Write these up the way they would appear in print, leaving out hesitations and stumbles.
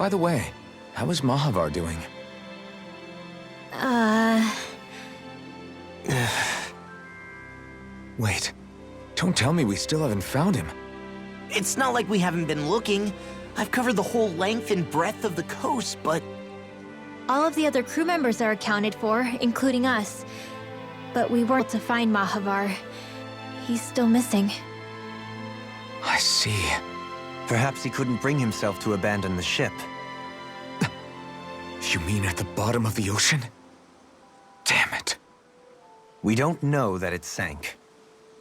By the way, how is Mahavar doing? Wait, don't tell me we still haven't found him. It's not like we haven't been looking. I've covered the whole length and breadth of the coast, but... All of the other crew members are accounted for, including us. But we weren't able to find Mahavar. He's still missing. I see. Perhaps he couldn't bring himself to abandon the ship. You mean at the bottom of the ocean? Damn it. We don't know that it sank.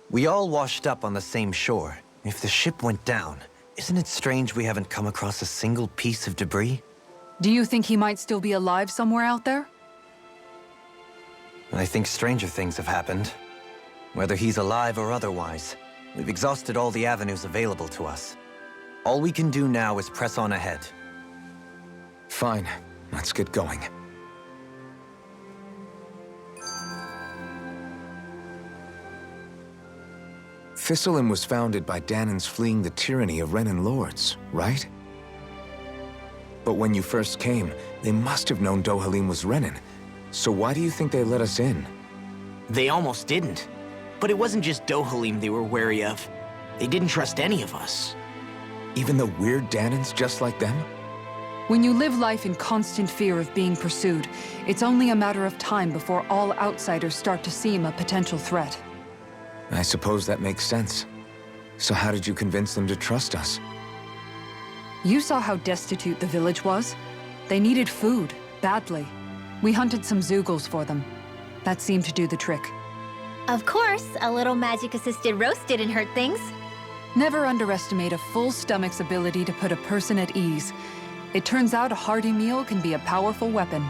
We all washed up on the same shore. If the ship went down, isn't it strange we haven't come across a single piece of debris? Do you think he might still be alive somewhere out there? I think stranger things have happened. Whether he's alive or otherwise, we've exhausted all the avenues available to us. All we can do now is press on ahead. Fine, let's get going. Thistlein was founded by Danans fleeing the tyranny of Renan lords, right? But when you first came, they must have known Dohalim was Renan. So why do you think they let us in? They almost didn't. But it wasn't just Dohalim they were wary of. They didn't trust any of us. Even the weird Danans just like them? When you live life in constant fear of being pursued, it's only a matter of time before all outsiders start to seem a potential threat. I suppose that makes sense. So how did you convince them to trust us? You saw how destitute the village was. They needed food, badly. We hunted some Zeugles for them. That seemed to do the trick. Of course, a little magic-assisted roast didn't hurt things. Never underestimate a full stomach's ability to put a person at ease. It turns out a hearty meal can be a powerful weapon.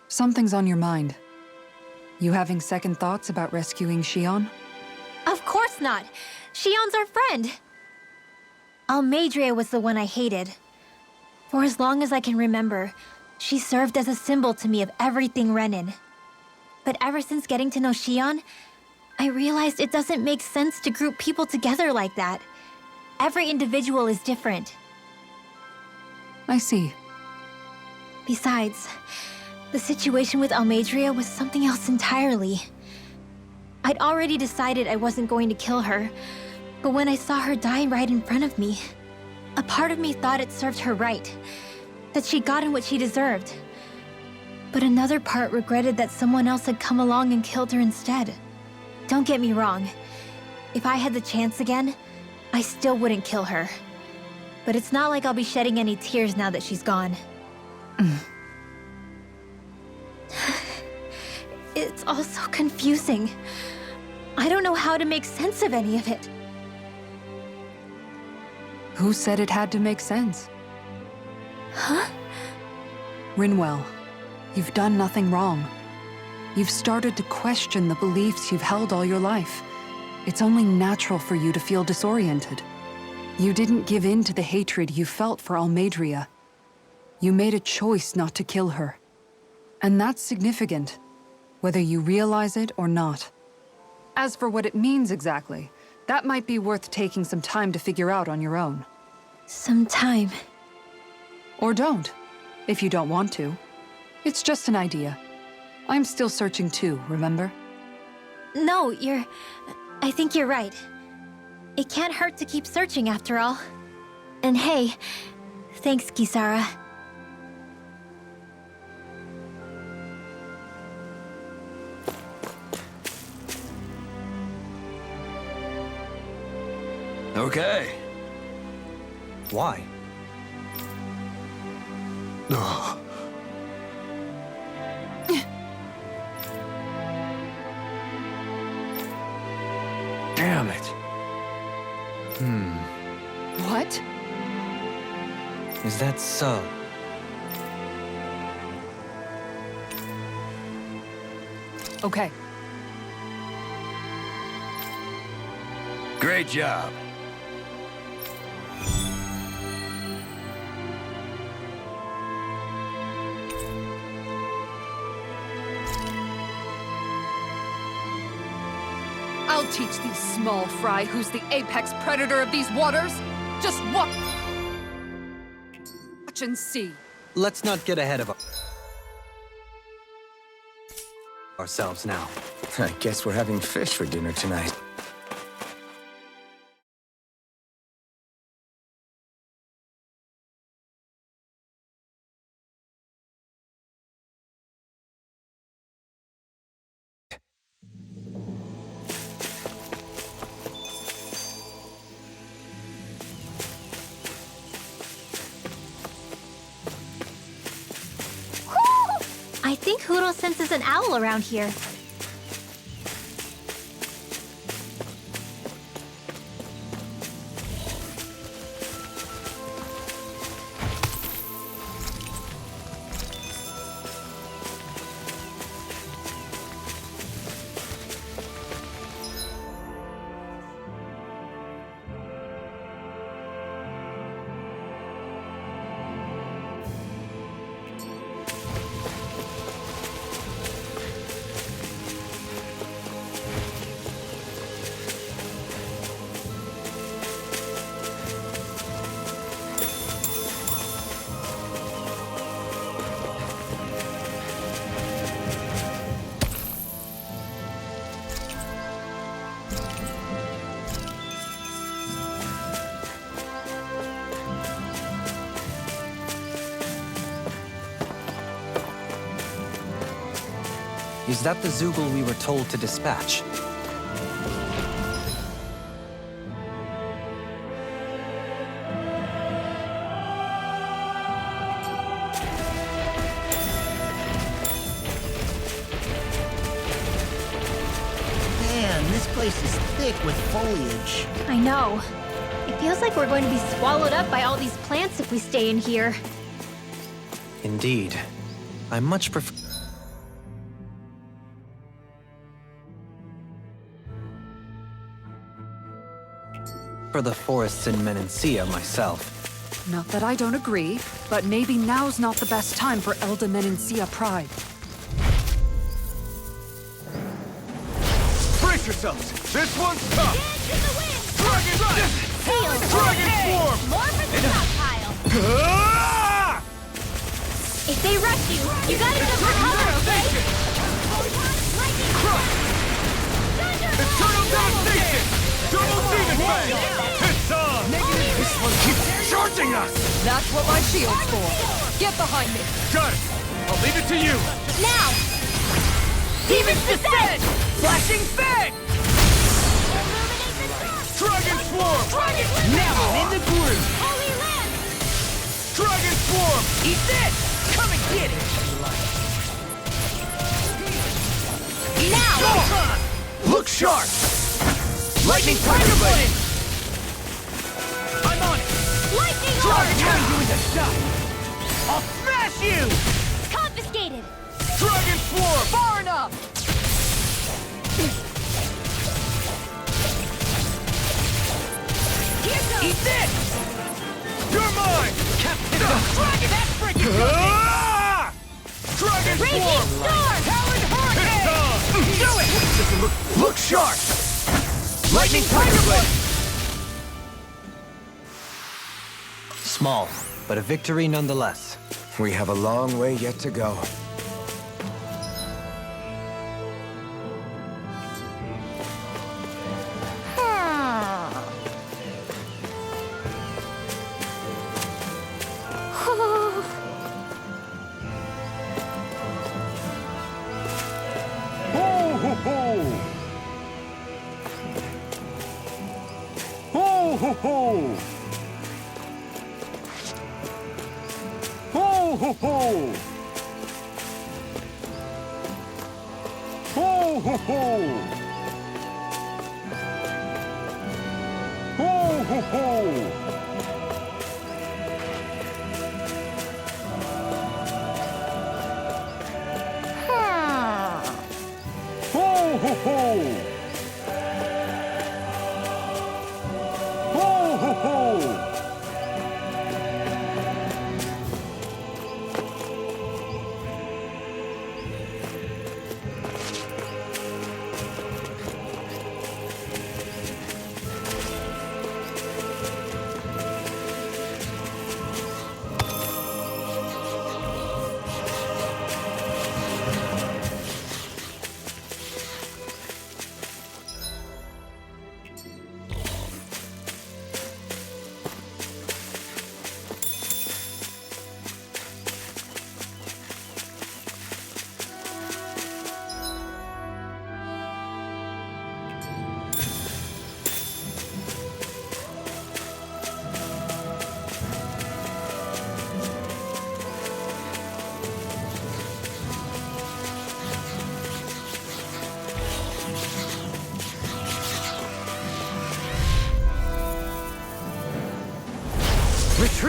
Something's on your mind. You having second thoughts about rescuing Shion? Of course not! Shion's our friend! Almeidrea was the one I hated. For as long as I can remember, she served as a symbol to me of everything Renan. But ever since getting to know Shion, I realized it doesn't make sense to group people together like that. Every individual is different. I see. Besides, the situation with Almeidrea was something else entirely. I'd already decided I wasn't going to kill her, but when I saw her die right in front of me, a part of me thought it served her right, that she'd gotten what she deserved. But another part regretted that someone else had come along and killed her instead. Don't get me wrong. If I had the chance again, I still wouldn't kill her. But it's not like I'll be shedding any tears now that she's gone. It's all so confusing. I don't know how to make sense of any of it. Who said it had to make sense? Huh? Rinwell, you've done nothing wrong. You've started to question the beliefs you've held all your life. It's only natural for you to feel disoriented. You didn't give in to the hatred you felt for Almeidrea. You made a choice not to kill her. And that's significant, whether you realize it or not. As for what it means exactly, that might be worth taking some time to figure out on your own. Some time. Or don't, if you don't want to. It's just an idea. I'm still searching too, remember? No, I think you're right. It can't hurt to keep searching after all. And hey, thanks, Kisara. Okay. Why? Ugh. Damn it. What? Is that so? Okay. Great job. I'll I'll teach these small fry who's the apex predator of these waters. Just watch and see. Let's not get ahead of ourselves now. I guess we're having fish for dinner tonight. I think Huro senses an owl around here. Is that the Zoogle we were told to dispatch? Man, this place is thick with foliage. I know. It feels like we're going to be swallowed up by all these plants if we stay in here. Indeed. I much prefer... for the forests in Menancia myself. Not that I don't agree, but maybe now's not the best time for Elda Menancia pride. Brace yourselves! This one's tough! Dragon Swarm! More for the stockpile. Ah! If they rush you, you gotta jump for cover, okay? Eternal Devastation! Double Demon Fang! It's on! This one keeps charging us! That's what my shield's for. Get behind me. Got it! I'll leave it to you! Now! Demon's Descent! Flashing Fang! Dragon Swarm! Now I'm in the groove. Holy Land! Dragon Swarm! Eat this! Come and get it! Now! Look sharp! Lightning Tiger Blade! I'm on it! Lightning Dragon Orb! turn you into dust! I'll smash you! Confiscated! Dragon Swarm! Far enough! Eat this! You're mine! Captain Dragon! That's freaking good! Ah! Dragon Raging Swarm! Storm! Talon It's Hurricane! on! Do it! Look sharp! Lightning Tiger Blade! Small, but a victory nonetheless. We have a long way yet to go.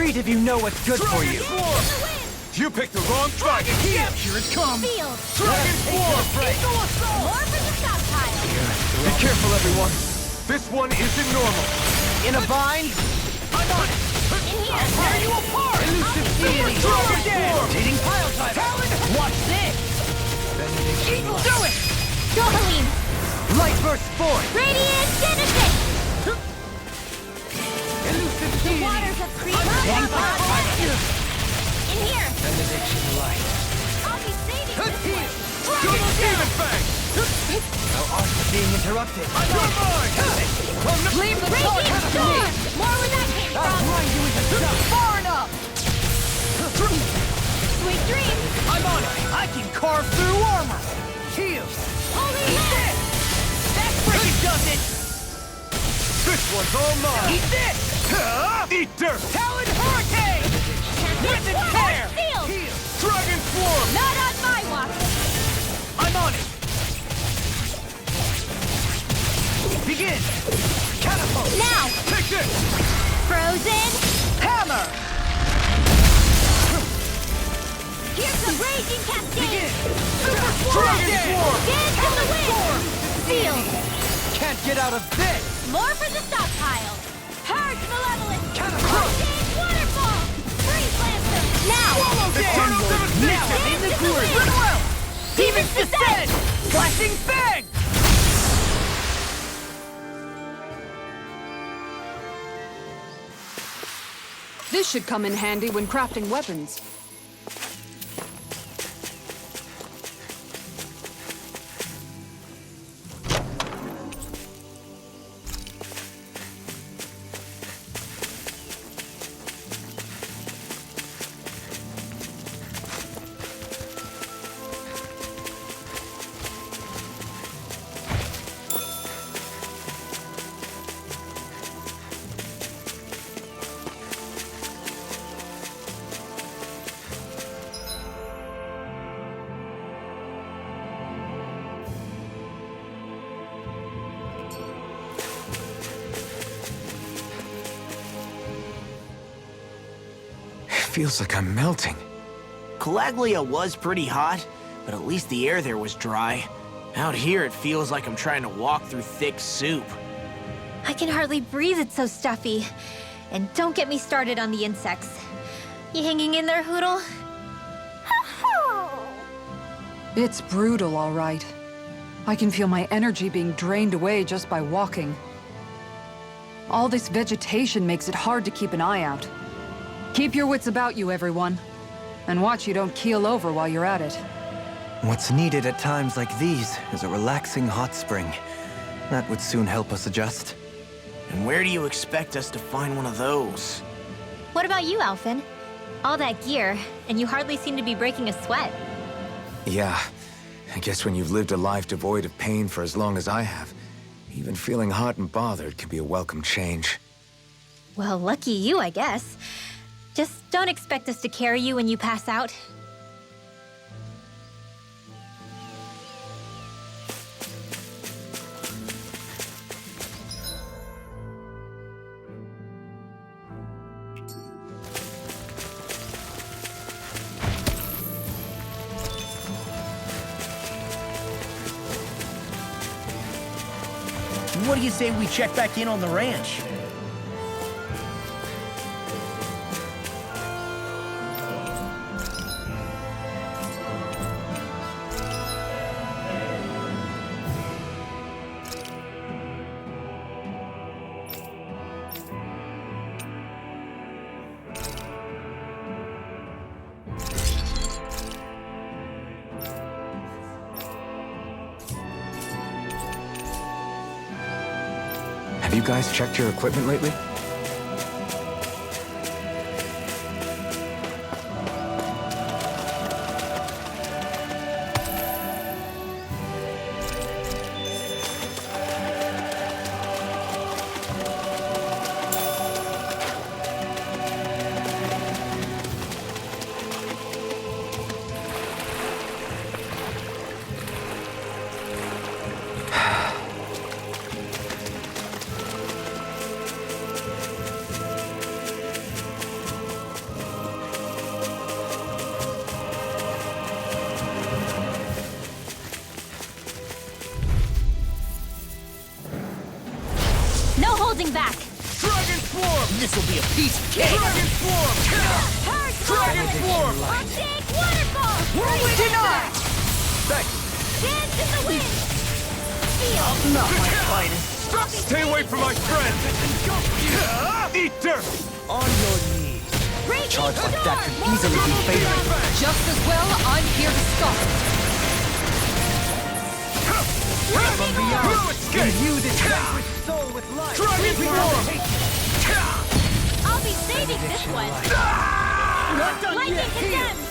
Retreat if you know what's good for you. You picked the wrong fight! Here it comes! Field. Dragon Swarm! More for the stockpile. Be careful, everyone! This one isn't normal! In a bind? I'm on it! In here. I'll tear you apart! Elusive deity! Dragon Swarm! Rotating pile driver! Watch this! Do it! Dohalim. Light burst forth! Radiant Genesis. Elusive The deity! waters of Creed. In here. Benediction light. I'll be saving this one. Double Demon Fang! Our arts are being interrupted. You're mine! Leave the Radiant Storm. More where that came from. Grind you into dust! Far enough! Sweet dreams. I'm on it! I can carve through armor! Heal! Holy Eat land. this! That freaking does it! This one's all mine! Eat this! Eat dirt! Talon Hurricane! Whip and tear! Field. Heal! Dragon Swarm! Not on my watch. I'm on it! Begin! Catapult! Now. Take this! Frozen. Hammer! Here's the raging cascade. Begin! Super Dragon Swarm! Swarm! Dance in the wind. Field. Can't get out of this! More for the stockpile. Purge malevolence. Catapult! Rotate waterfall. Freeze lancer. Now. Eternal devastation! Now I'm in the Dance in the groove! wind. Goodwill! Demons descend. Flashing Fang! This should come in handy when crafting weapons. Feels like I'm melting. Calaglia was pretty hot, but at least the air there was dry. Out here, it feels like I'm trying to walk through thick soup. I can hardly breathe, it's so stuffy. And don't get me started on the insects. You hanging in there, Hoodle? It's brutal, all right. I can feel my energy being drained away just by walking. All this vegetation makes it hard to keep an eye out. Keep your wits about you, everyone. And watch you don't keel over while you're at it. What's needed at times like these is a relaxing hot spring. That would soon help us adjust. And where do you expect us to find one of those? What about you, Alphen? All that gear, and you hardly seem to be breaking a sweat. Yeah, I guess when you've lived a life devoid of pain for as long as I have, even feeling hot and bothered can be a welcome change. Well, lucky you, I guess. Just don't expect us to carry you when you pass out. What do you say we check back in on the ranch? Have you guys checked your equipment lately? This'll be a piece of cake! Dragon Form! Dragon Form! Big waterfall! Whirlwind denied! Thanks. Dance in the wind! Not my finest. Stay away from my friend! Eat dirt! On your knees. Charge like that could easily be fatal. Just as well, I'm here to stop it. From beyond! No escape! Imbue this vanquished soul with life. Dragon Form! I'll be saving this one! Not done Lightning yet. condemned!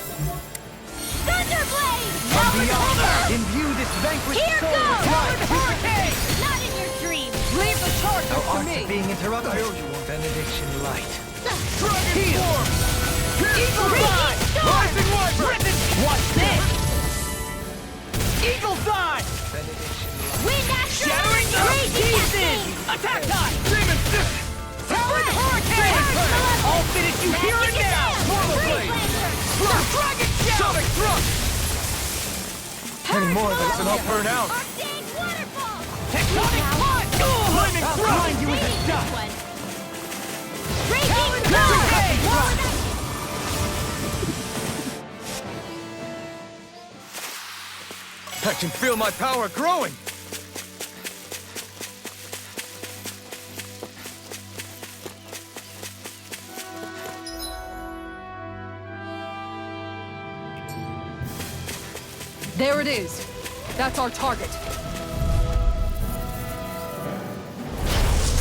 Thunderblade! From beyond. Imbue this vanquished Here soul goes! with life. Hurricane! Not in your dreams! Leave the charge Our up to arts me. are being interrupted. Benediction light. Dragon Form! Eagle Eye! Rising Wyvern! Watch this! Eagle's Eye! Wind Astral! Shattering the Raging pieces! Cascade! Attack time! Demon Fist! Talon Hurricane! I'll finish you here and now! Mortal Blade! Dragon Shout! Sonic Thrust! Any more of this and I'll burn out! Arctic Waterfall! Tectonic Punch! Lightning I'll Thrust! grind you into Saving dust! this one! Raging Hurricane! I can feel my power growing! There it is. That's our target.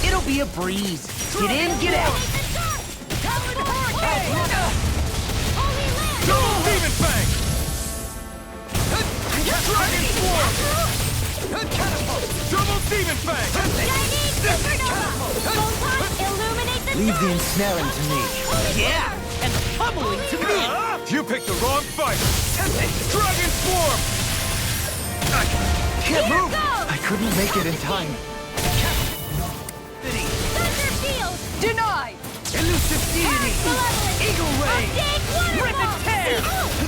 It'll be a breeze. Get in, get out! Talon Hurricane! Holy Land! Double Demon Fang! Dragon Form! Double Demon Fang! Chinese Supernova! Photon, illuminate the Leave the sky! ensnaring to me. Yeah! And the pummeling to me! You picked the wrong fight! Dragon Form! Can't Here move! goes! I couldn't make it in time. Thunder Field! Denied! Elusive Deity! Malevolent! Eagle Ray! Arctic Rip and Waterfall! tear!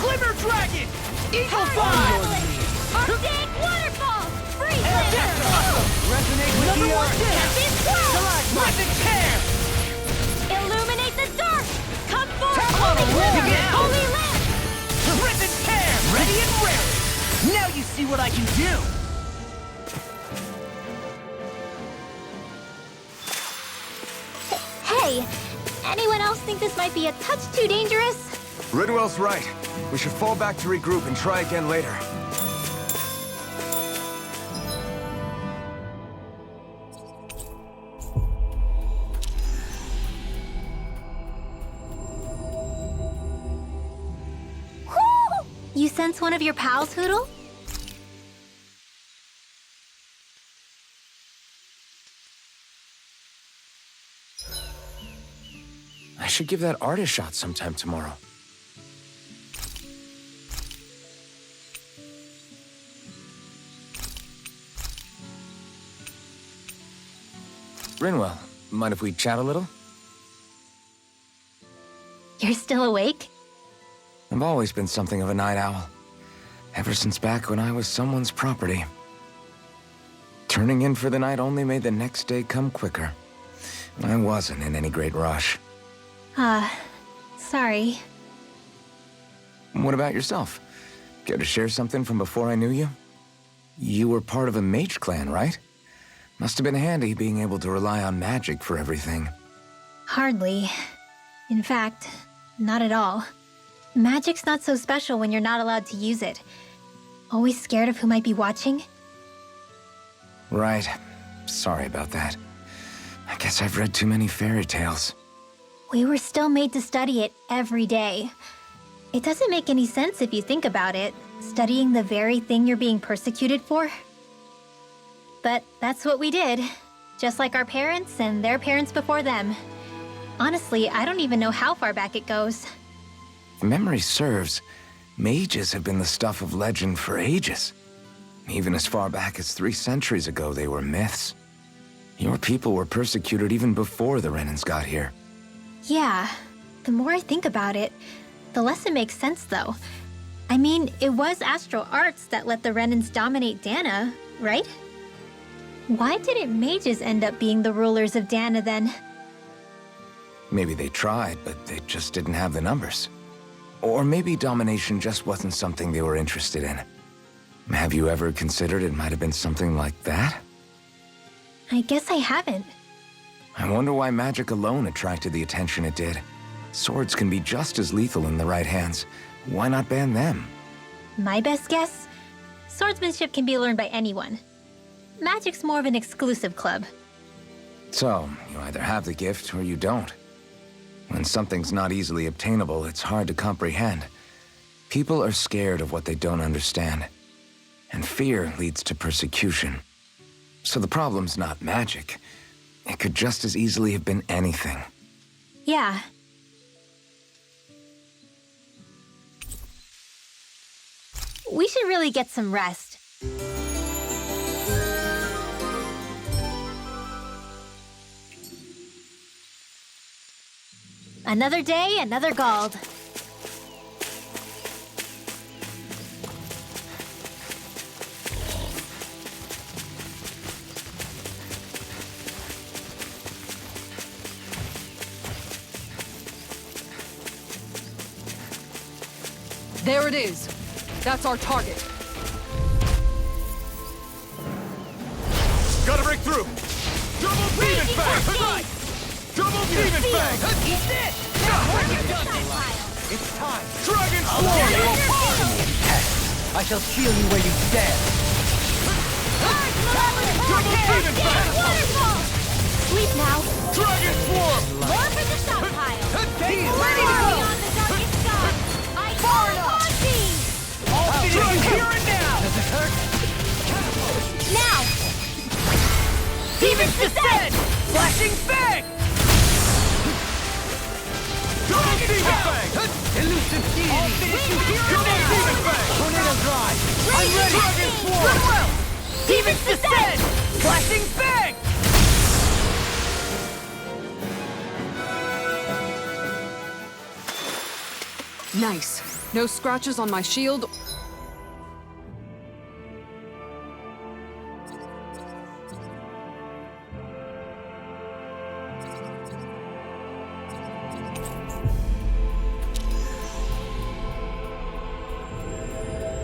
Glimmer Dragon! Eagle Fire! Malevolent! Arctic Waterfall! Freeze Laser! Resonate with the earth! Captain Squirrel! Rip and tear! Illuminate the dark! Come forth, Tap Holy on a Land! roll. Holy Land! Rip and tear! Ready and ready! Now you see what I can do! Hey, anyone else think this might be a touch too dangerous? Ridwell's right. We should fall back to regroup and try again later. Whoo! You sense one of your pals, Hoodle? I should give that art a shot sometime tomorrow. Rinwell, mind if we chat a little? You're still awake? I've always been something of a night owl. Ever since back when I was someone's property. Turning in for the night only made the next day come quicker. I wasn't in any great rush. Sorry. What about yourself? Care to share something from before I knew you? You were part of a mage clan, right? Must have been handy being able to rely on magic for everything. Hardly. In fact, not at all. Magic's not so special when you're not allowed to use it. Always scared of who might be watching? Right. Sorry about that. I guess I've read too many fairy tales. We were still made to study it every day. It doesn't make any sense if you think about it, studying the very thing you're being persecuted for. But that's what we did, just like our parents and their parents before them. Honestly, I don't even know how far back it goes. If memory serves, mages have been the stuff of legend for ages. Even as far back as 3 centuries ago, they were myths. Your people were persecuted even before the Renans got here. Yeah, the more I think about it, the less it makes sense, though. I mean, it was astral arts that let the Renans dominate Dana, right? Why didn't mages end up being the rulers of Dana then? Maybe they tried, but they just didn't have the numbers. Or maybe domination just wasn't something they were interested in. Have you ever considered it might have been something like that? I guess I haven't. I wonder why magic alone attracted the attention it did. Swords can be just as lethal in the right hands. Why not ban them? My best guess? Swordsmanship can be learned by anyone. Magic's more of an exclusive club. So, you either have the gift or you don't. When something's not easily obtainable, it's hard to comprehend. People are scared of what they don't understand. And fear leads to persecution. So the problem's not magic. It could just as easily have been anything. Yeah. We should really get some rest. Another day, another Gald. There it is. That's our target. Gotta break through! Double demon fang! Double demon fang! Eat this! It's time! Dragon Swarm! I shall kill you where you stand. Double demon fang! Waterfall! Sleep now. Dragon Swarm! More for the stockpile. He's Ready to go. Beyond the darkest sky. I call upon thee. All finish here and now! Does it hurt? Now. Demon's Descent! Flashing Fang! Double demon fang! Elusive deity! I'll finish you here and Double now! demon fang! Tornado drive! I'm ready! Dragon Swarm! Goodwill! Demon's Descent! Flashing Fang! Nice. No scratches on my shield.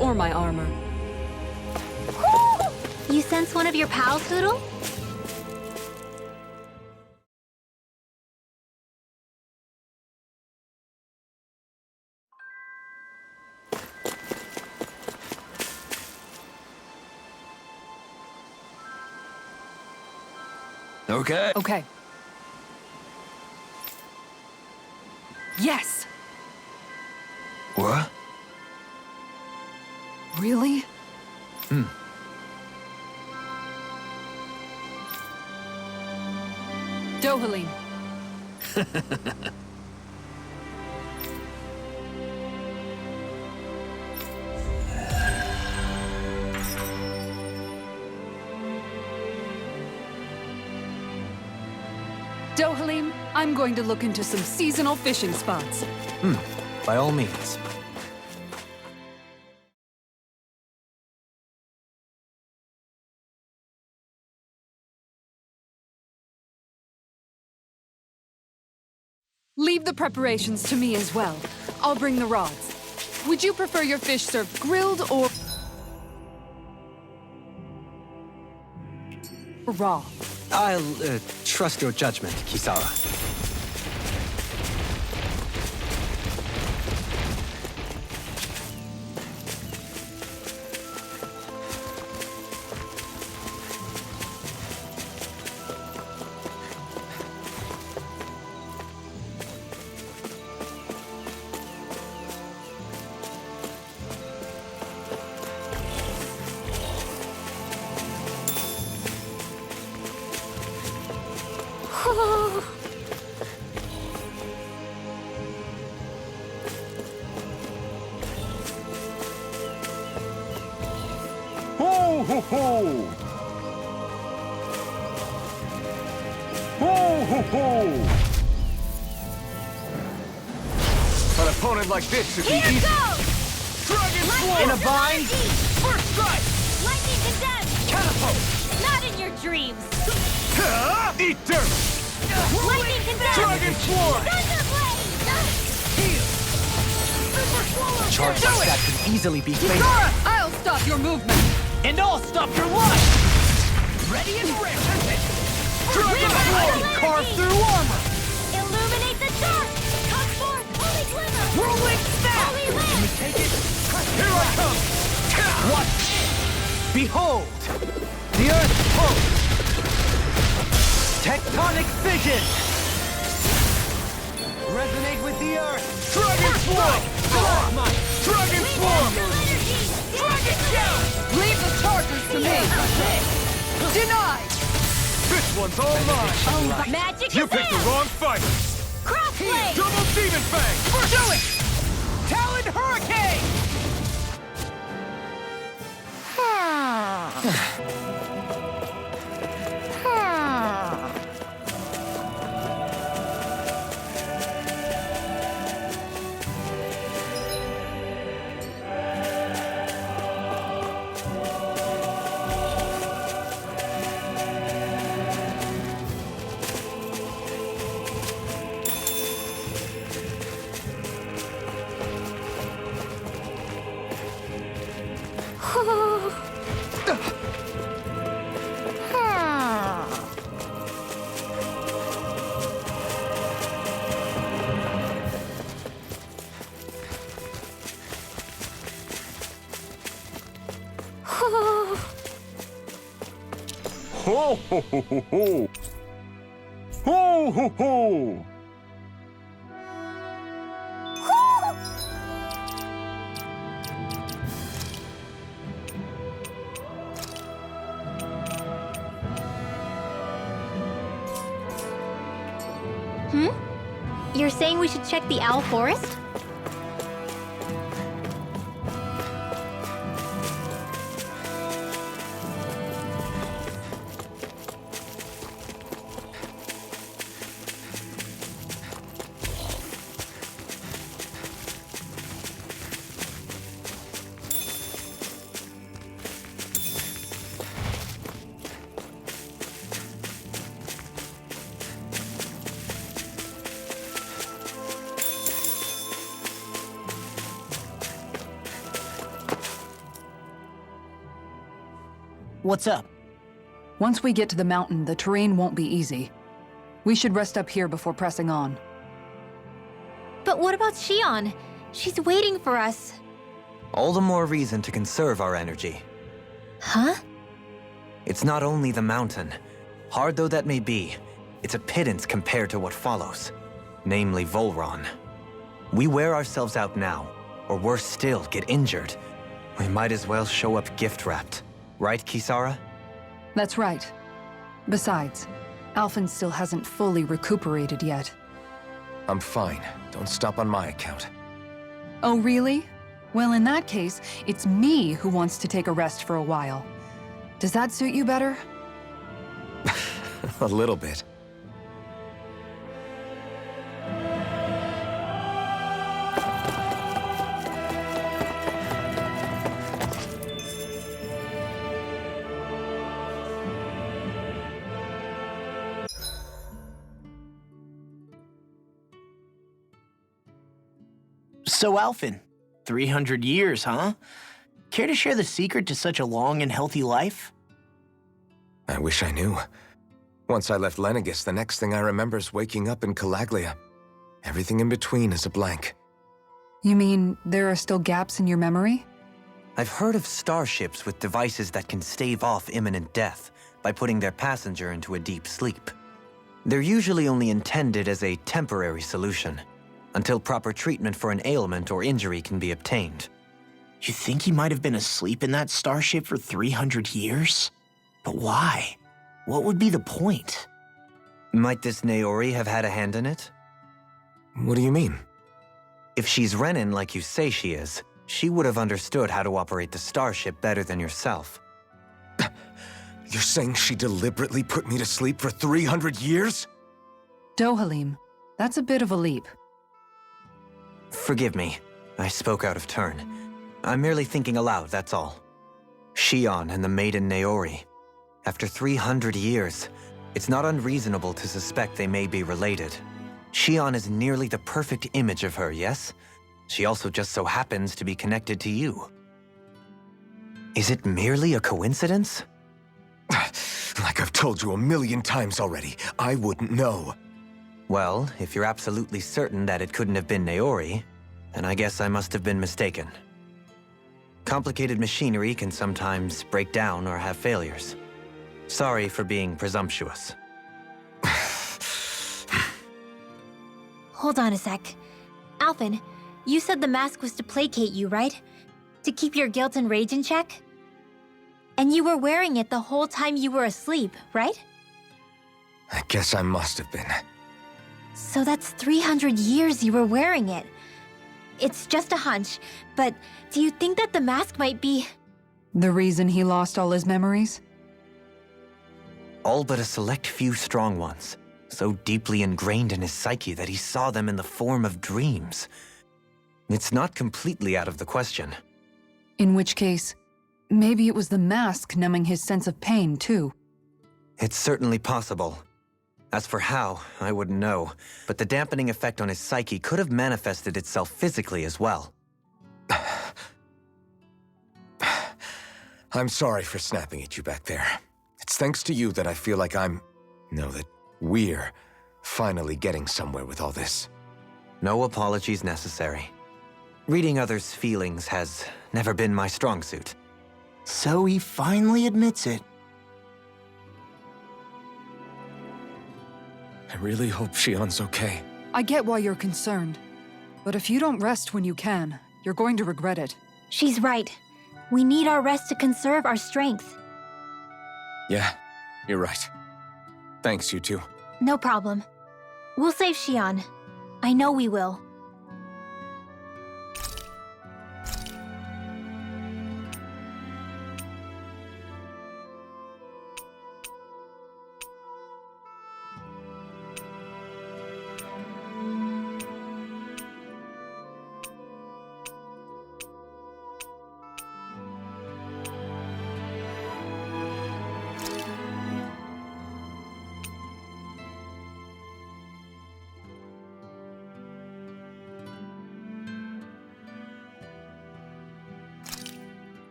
Or my armor. You sense one of your pals, Hoodle? Okay. Okay. Yes! What? Really? Dohalim. Dohalim, I'm going to look into some seasonal fishing spots. By all means. Leave the preparations to me as well. I'll bring the rods. Would you prefer your fish served grilled or raw? I'll trust your judgment, Kisara. Ho, ho, ho! Ho, ho, ho! An opponent like this should be Here easy. goes! Dragon Lightning Swarm! In a bind? First strike! Lightning condemned! Catapult! Not in your dreams! Eat dirt! Lightning condemned! Dragon Swarm! Charge like that can easily be fatal. Kisara, I'll stop your movement! And I'll stop your life! Ready and ready! Dragon Swarm! Carve through armor! Illuminate the dark! Come forth, holy glimmer! Whirling snap! Holy lamp! Take it! Here I come! What? Behold! The Earth pulse! Tectonic fission! Resonate with the Earth! Dragon Swarm! Dragon Swarm! Dragon Shell! Leave the chargers to me! Denied! This one's all mine! Magic You picked the wrong fight! Crossblade! Double Demon Fang! Do it! Talon Hurricane! Ho ho ho ho ho! Ho ho ho! You're saying we should check the Owl Forest? What's up? Once we get to the mountain, the terrain won't be easy. We should rest up here before pressing on. But what about Shion? She's waiting for us. All the more reason to conserve our energy. Huh? It's not only the mountain. Hard though that may be, it's a pittance compared to what follows. Namely Volron. We wear ourselves out now, or worse still, get injured. We might as well show up gift-wrapped. Right, Kisara? That's right. Besides, Alphen still hasn't fully recuperated yet. I'm fine. Don't stop on my account. Oh, really? Well, in that case, it's me who wants to take a rest for a while. Does that suit you better? A little bit. So, Alphen, 300 years, huh? Care to share the secret to such a long and healthy life? I wish I knew. Once I left Lenegis, the next thing I remember is waking up in Calaglia. Everything in between is a blank. You mean there are still gaps in your memory? I've heard of starships with devices that can stave off imminent death by putting their passenger into a deep sleep. They're usually only intended as a temporary solution, until proper treatment for an ailment or injury can be obtained. You think he might have been asleep in that starship for 300 years? But why? What would be the point? Might this Naori have had a hand in it? What do you mean? If she's Renin like you say she is, she would have understood how to operate the starship better than yourself. You're saying she deliberately put me to sleep for 300 years? Dohalim, that's a bit of a leap. Forgive me, I spoke out of turn. I'm merely thinking aloud, that's all. Shion and the maiden Naori. After 300 years, It's not unreasonable to suspect they may be related. Shion is nearly the perfect image of her, yes? She also just so happens to be connected to you. Is it merely a coincidence? Like I've told you a million times already, I wouldn't know. Well, if you're absolutely certain that it couldn't have been Naori, then I guess I must have been mistaken. Complicated machinery can sometimes break down or have failures. Sorry for being presumptuous. Hold on a sec. Alphen, you said the mask was to placate you, right? To keep your guilt and rage in check? And you were wearing it the whole time you were asleep, right? I guess I must have been. So that's 300 years you were wearing it. It's just a hunch, but do you think that the mask might be... The reason he lost all his memories? All but a select few strong ones, so deeply ingrained in his psyche that he saw them in the form of dreams. It's not completely out of the question. In which case, maybe it was the mask numbing his sense of pain, too. It's certainly possible. As for how, I wouldn't know, but the dampening effect on his psyche could have manifested itself physically as well. I'm sorry for snapping at you back there. It's thanks to you that I feel like we're finally getting somewhere with all this. No apologies necessary. Reading others' feelings has never been my strong suit. So he finally admits it. I really hope Shion's okay. I get why you're concerned. But if you don't rest when you can, you're going to regret it. She's right. We need our rest to conserve our strength. Yeah, you're right. Thanks, you two. No problem. We'll save Shion. I know we will.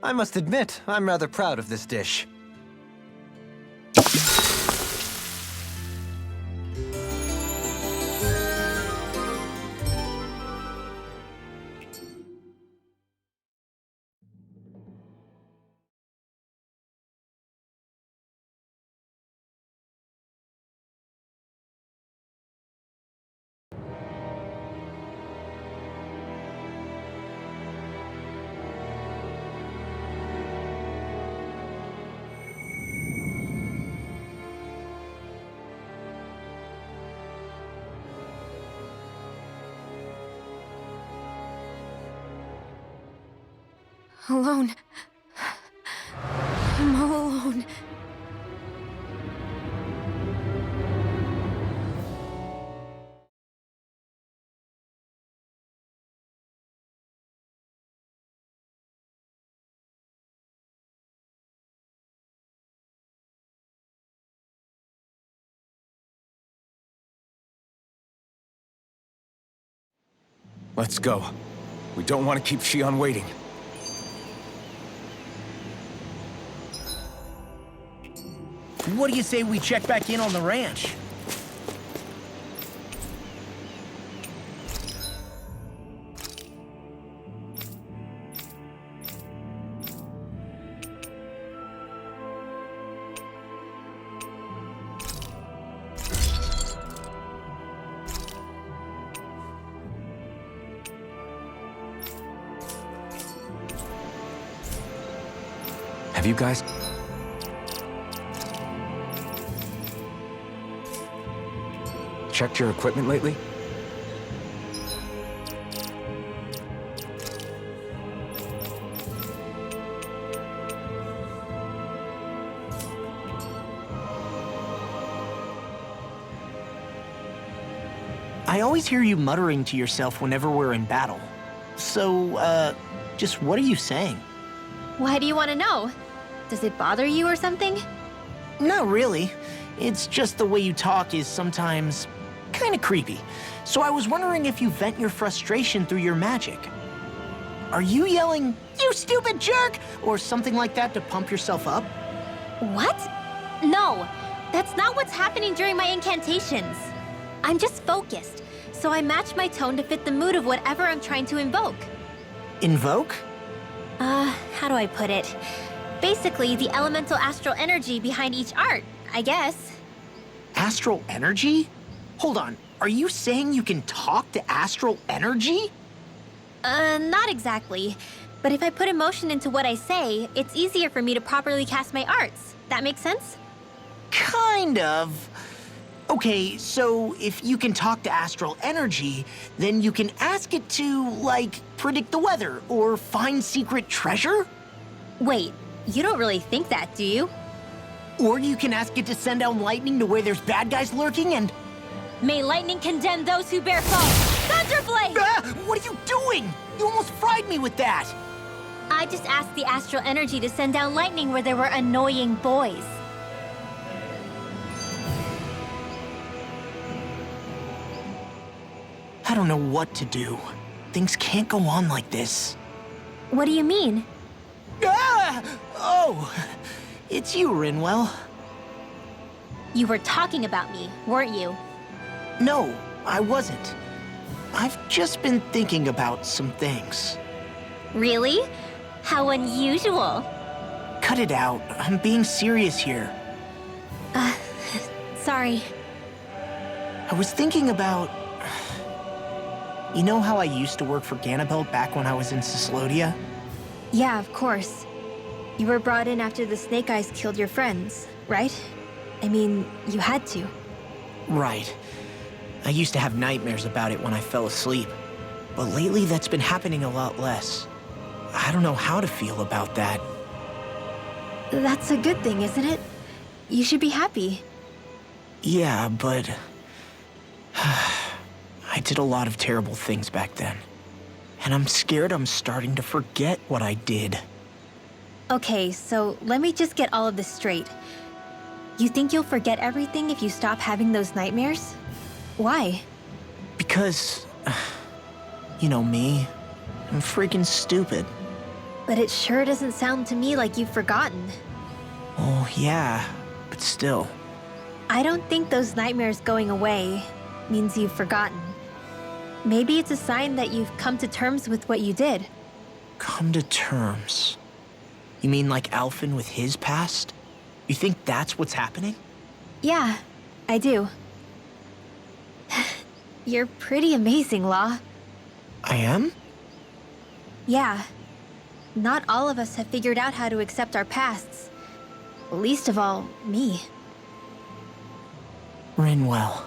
I must admit, I'm rather proud of this dish. Alone. I'm all alone. Let's go. We don't want to keep Shion waiting. What do you say we check back in on the ranch? Have you guys... checked your equipment lately? I always hear you muttering to yourself whenever we're in battle. So, just what are you saying? Why do you want to know? Does it bother you or something? Not really. It's just the way you talk is sometimes kind of creepy. So I was wondering if you vent your frustration through your magic. Are you yelling, "You stupid jerk," or something like that to pump yourself up? What? No, that's not what's happening during my incantations. I'm just focused, so I match my tone to fit the mood of whatever I'm trying to invoke. Invoke? How do I put it? Basically, the elemental astral energy behind each art, I guess. Astral energy? Hold on, are you saying you can talk to astral energy? Not exactly. But if I put emotion into what I say, it's easier for me to properly cast my arts. That makes sense? Kind of. Okay, so if you can talk to astral energy, then you can ask it to, like, predict the weather or find secret treasure? Wait, you don't really think that, do you? Or you can ask it to send down lightning to where there's bad guys lurking and... May lightning condemn those who bear false! Thunderblade! Ah, what are you doing? You almost fried me with that! I just asked the astral energy to send down lightning where there were annoying boys. I don't know what to do. Things can't go on like this. What do you mean? Ah! Oh, it's you, Rinwell. You were talking about me, weren't you? No, I wasn't. I've just been thinking about some things. Really? How unusual. Cut it out. I'm being serious here. Sorry. I was thinking about... You know how I used to work for Ganabelt back when I was in Cyslodia? Yeah, of course. You were brought in after the Snake Eyes killed your friends, right? I mean, you had to. Right. I used to have nightmares about it when I fell asleep. But lately, that's been happening a lot less. I don't know how to feel about that. That's a good thing, isn't it? You should be happy. Yeah, but... I did a lot of terrible things back then. And I'm scared I'm starting to forget what I did. Okay, so let me just get all of this straight. You think you'll forget everything if you stop having those nightmares? Why? Because... You know me. I'm freaking stupid. But it sure doesn't sound to me like you've forgotten. Oh, yeah. But still. I don't think those nightmares going away means you've forgotten. Maybe it's a sign that you've come to terms with what you did. Come to terms? You mean like Alphen with his past? You think that's what's happening? Yeah, I do. You're pretty amazing, Law. I am? Yeah. Not all of us have figured out how to accept our pasts. Least of all, me. Rinwell.